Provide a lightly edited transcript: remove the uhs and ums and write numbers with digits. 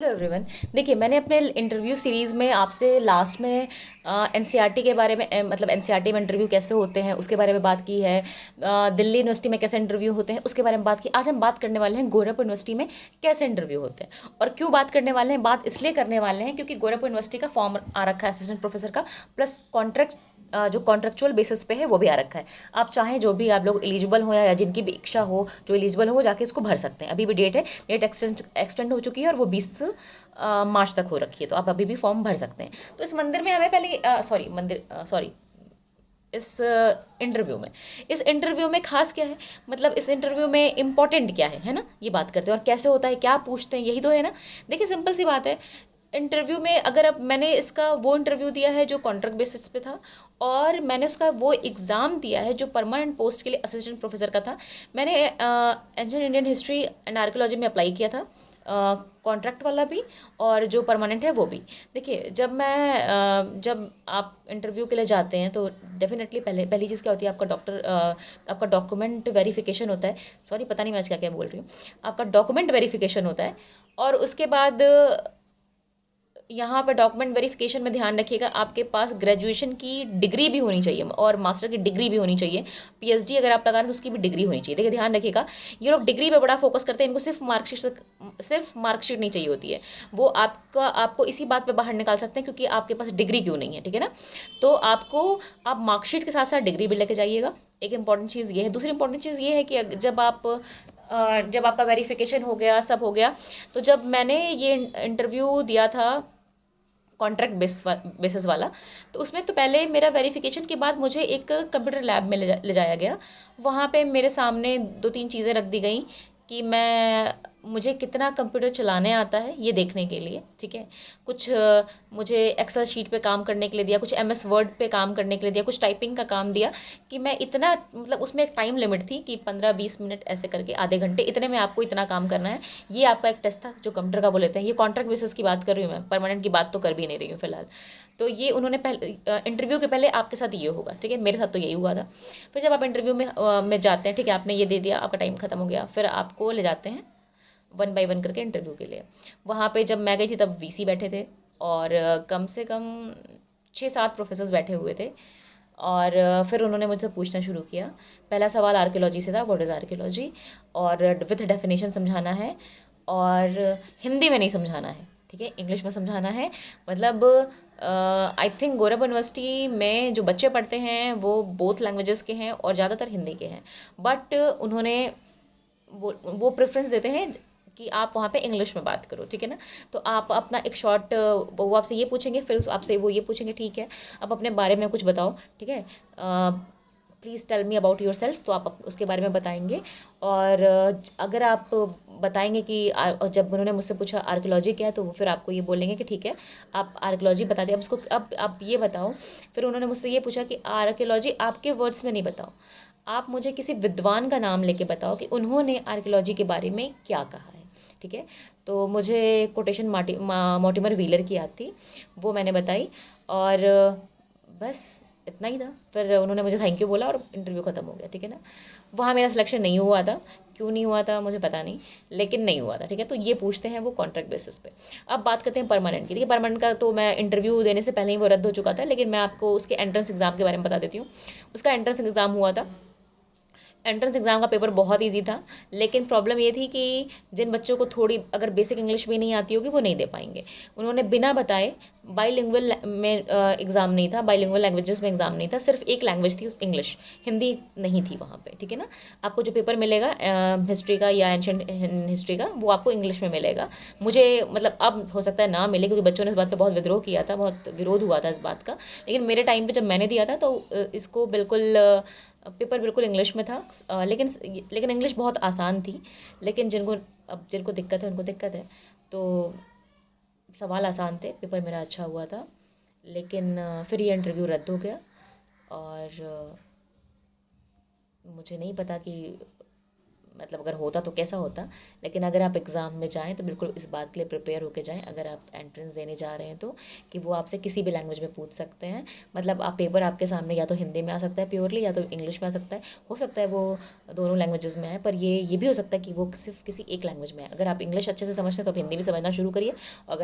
Hello everyone. देखिए, मैंने अपने इंटरव्यू सीरीज़ में आपसे लास्ट में एनसीईआरटी के बारे में मतलब एनसीईआरटी में इंटरव्यू कैसे होते हैं उसके बारे में बात की है। दिल्ली यूनिवर्सिटी में कैसे इंटरव्यू होते हैं उसके बारे में बात की। आज हम बात करने वाले हैं गोरखपुर यूनिवर्सिटी में कैसे इंटरव्यू होते हैं। और क्यों बात करने वाले हैं, बात इसलिए करने वाले हैं क्योंकि गोरखपुर यूनिवर्सिटी का फॉर्म आ रखा है असिस्टेंट प्रोफेसर का, प्लस कॉन्ट्रैक्ट जो कॉन्ट्रेक्चुअल बेसिस पे है वो भी आ रखा है। आप चाहें जो भी आप लोग एलिजिबल हो या जिनकी भी इच्छा हो, जो एलिजिबल हो वो जाके इसको भर सकते हैं। अभी भी डेट है, डेट एक्सटेंड हो चुकी है और वो 20 मार्च तक हो रखी है, तो आप अभी भी फॉर्म भर सकते हैं। तो इस मंदिर में हमें पहले सॉरी इस इंटरव्यू में इस इंटरव्यू में खास क्या है, मतलब इस इंटरव्यू में इम्पोर्टेंट क्या है ना, ये बात करते हैं। और कैसे होता है, क्या पूछते हैं, यही तो है ना। देखिए, सिंपल सी बात है। इंटरव्यू में अगर अब मैंने इसका वो इंटरव्यू दिया है जो कॉन्ट्रैक्ट बेसिस पे था, और मैंने उसका वो एग्ज़ाम दिया है जो परमानेंट पोस्ट के लिए असिस्टेंट प्रोफेसर का था। मैंने ancient Indian history and archaeology में अप्लाई किया था, कॉन्ट्रैक्ट वाला भी और जो परमानेंट है वो भी। देखिए, जब आप इंटरव्यू के लिए जाते हैं तो डेफिनेटली पहली चीज़ क्या होती है, आपका डॉक्यूमेंट वेरिफिकेशन होता है। सॉरी, पता नहीं मैं आज क्या क्या बोल रही हूँ। आपका डॉक्यूमेंट वेरिफिकेशन होता है, और उसके बाद यहाँ पर डॉक्यूमेंट वेरिफिकेशन में ध्यान रखिएगा, आपके पास ग्रेजुएशन की डिग्री भी होनी चाहिए और मास्टर की डिग्री भी होनी चाहिए। पीएचडी अगर आप लगा रहे हैं तो उसकी भी डिग्री होनी चाहिए। देखिए, ध्यान रखिएगा, ये लोग डिग्री पे बड़ा फोकस करते हैं। इनको सिर्फ मार्कशीट नहीं चाहिए होती है। वो आपको इसी बात पे बाहर निकाल सकते हैं क्योंकि आपके पास डिग्री क्यों नहीं है, ठीक है ना। तो आप मार्कशीट के साथ साथ डिग्री भी लेके जाइएगा। एक इंपॉर्टेंट चीज़ ये है। दूसरी इंपॉर्टेंट चीज़ ये है कि जब आपका वेरिफिकेशन हो गया, सब हो गया, तो जब मैंने ये इंटरव्यू दिया था कॉन्ट्रैक्ट बेसिस वाला, तो उसमें तो पहले मेरा वेरिफिकेशन के बाद मुझे एक कंप्यूटर लैब में ले जाया गया। वहाँ पे मेरे सामने दो तीन चीज़ें रख दी गई कि मुझे कितना कंप्यूटर चलाने आता है ये देखने के लिए, ठीक है। कुछ मुझे एक्सेल शीट पे काम करने के लिए दिया, कुछ एमएस वर्ड पे काम करने के लिए दिया, कुछ टाइपिंग का काम दिया कि मैं इतना, मतलब उसमें एक टाइम लिमिट थी कि 15-20 मिनट ऐसे करके आधे घंटे, इतने में आपको इतना काम करना है। ये आपका एक टेस्ट था जो कंप्यूटर का बोले थे। ये कॉन्ट्रैक्ट बेसिस की बात कर रही हूँ मैं, परमानेंट की बात तो कर भी नहीं रही हूँ फिलहाल। तो ये उन्होंने पहले इंटरव्यू के पहले आपके साथ ये होगा, ठीक है। मेरे साथ तो यही हुआ था। फिर जब आप इंटरव्यू में जाते हैं, ठीक है, आपने ये दे दिया, आपका टाइम खत्म हो गया, फिर आपको ले जाते हैं वन बाय वन करके इंटरव्यू के लिए। वहाँ पे जब मैं गई थी तब वीसी बैठे थे, और कम से कम 6-7 प्रोफेसर्स बैठे हुए थे। और फिर उन्होंने मुझसे पूछना शुरू किया। पहला सवाल आर्कियोलॉजी से था, व्हाट इज़ आर्कियोलॉजी, और विथ डेफिनेशन समझाना है, और हिंदी में नहीं समझाना है, ठीक है, इंग्लिश में समझाना है। मतलब आई थिंक गोरखपुर यूनिवर्सिटी में जो बच्चे पढ़ते हैं वो बोथ लैंग्वेजेस के हैं और ज़्यादातर हिंदी के हैं। बट उन्होंने वो प्रेफरेंस देते हैं कि आप वहाँ पे इंग्लिश में बात करो, ठीक है ना। तो आप अपना एक शॉर्ट, वो आपसे ये पूछेंगे, फिर आपसे वो ये पूछेंगे, ठीक है, आप अपने बारे में कुछ बताओ, ठीक है, please tell me about yourself, तो आप उसके बारे में बताएंगे। और अगर आप बताएंगे कि जब उन्होंने मुझसे पूछा आर्कियोलॉजी क्या है, तो वो फिर आपको ये बोलेंगे कि ठीक है, आप आर्कियोलॉजी बता दें। अब इसको अब आप ये बताओ। फिर उन्होंने मुझसे ये पूछा कि आर्कियोलॉजी आपके वर्ड्स में नहीं बताओ, आप मुझे किसी विद्वान का नाम लेके बताओ कि उन्होंने आर्कियोलॉजी के बारे में क्या कहा है, ठीक है। तो मुझे कोटेशन मॉर्टिमर व्हीलर की याद थी, वो मैंने बताई, और बस इतना ही था। फिर उन्होंने मुझे थैंक यू बोला और इंटरव्यू ख़त्म हो गया, ठीक है ना। वहाँ मेरा सिलेक्शन नहीं हुआ था, क्यों नहीं हुआ था मुझे पता नहीं, लेकिन नहीं हुआ था, ठीक है। तो ये पूछते हैं वो कॉन्ट्रैक्ट बेसिस पे। अब बात करते हैं परमानेंट की। देखिए, परमानेंट का तो मैं इंटरव्यू देने से पहले ही वो रद्द हो चुका था, लेकिन मैं आपको उसके एंट्रेंस एग्ज़ाम के बारे में बता देती हूँ। उसका एंट्रेंस एग्ज़ाम हुआ था। एंट्रेंस एग्ज़ाम का पेपर बहुत ईजी था, लेकिन प्रॉब्लम ये थी कि जिन बच्चों को थोड़ी अगर बेसिक इंग्लिश भी नहीं आती होगी वो नहीं दे पाएंगे। उन्होंने बिना बताए, बाईलिंगुअल में एग्ज़ाम नहीं था, बाईलिंगुअल लैंग्वेजेस में एग्ज़ाम नहीं था, सिर्फ एक लैंग्वेज थी इंग्लिश, हिंदी नहीं थी वहाँ पे, ठीक है ना। आपको जो पेपर मिलेगा हिस्ट्री का या एंशेंट हिस्ट्री का, वो आपको इंग्लिश में मिलेगा। मुझे मतलब अब हो सकता है ना मिले, क्योंकि बच्चों ने इस बात पर बहुत विद्रोह किया था, बहुत विरोध हुआ था इस बात का। लेकिन मेरे टाइम पर जब मैंने दिया था तो इसको बिल्कुल पेपर बिल्कुल इंग्लिश में था। लेकिन इंग्लिश बहुत आसान थी। लेकिन जिनको दिक्कत है उनको दिक्कत है। तो सवाल आसान थे, पेपर मेरा अच्छा हुआ था। लेकिन फिर ये इंटरव्यू रद्द हो गया, और मुझे नहीं पता कि मतलब अगर होता तो कैसा होता। लेकिन अगर आप एग्ज़ाम में जाएँ तो बिल्कुल इस बात के लिए प्रिपेयर होके जाएँ, अगर आप एंट्रेंस देने जा रहे हैं तो, कि वो आपसे किसी भी लैंग्वेज में पूछ सकते हैं। मतलब आप पेपर आपके सामने या तो हिंदी में आ सकता है प्योरली, या तो इंग्लिश में आ सकता है। हो सकता है वो दोनों लैंग्वेजेज़ में आए, पर ये भी हो सकता है कि वो सिर्फ़ किसी एक लैंग्वेज में आए। अगर आप इंग्लिश अच्छे से समझते हैं तो आप हिंदी भी समझना शुरू करिए, अगर